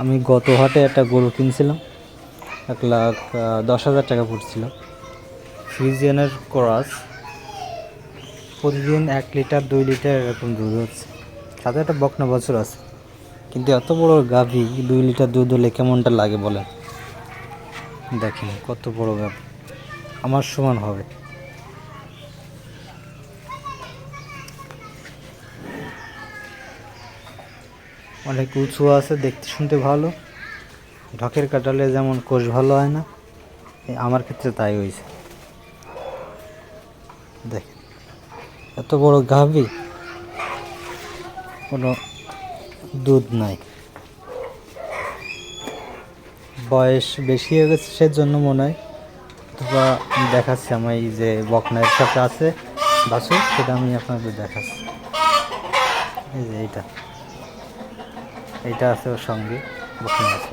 আমি গত হাটে একটা গরু কিনছিলাম, 1,10,000 টাকা পড়ছিল। ফ্রিজিয়ানের ক্রস, প্রতিদিন 1 লিটার 2 লিটার এরকম দুধ হচ্ছে। সাথে একটা বকনা বছর আছে, কিন্তু এত বড় গাভী 2 লিটার দুধ হলে কেমনটা লাগে বলেন। দেখেন কত বড় গাভী, আমার সমান হবে। অনেক উঁচু আছে, দেখতে শুনতে ভালো। ঢকের কাটালে যেমন কোষ ভালো হয় না, আমার ক্ষেত্রে তাই হয়েছে। দেখেন এত বড় গাভী, কোনো দুধ নাই। বয়স বেশি হয়ে গেছে সেজন্য মনে হয়, অথবা দেখাচ্ছি আমি এই যে বকনার সাথে আছে বাছুর, সেটা আমি আপনাদের দেখাচ্ছি। এই যে এইটা আছে ওর সঙ্গে বকনা আছে।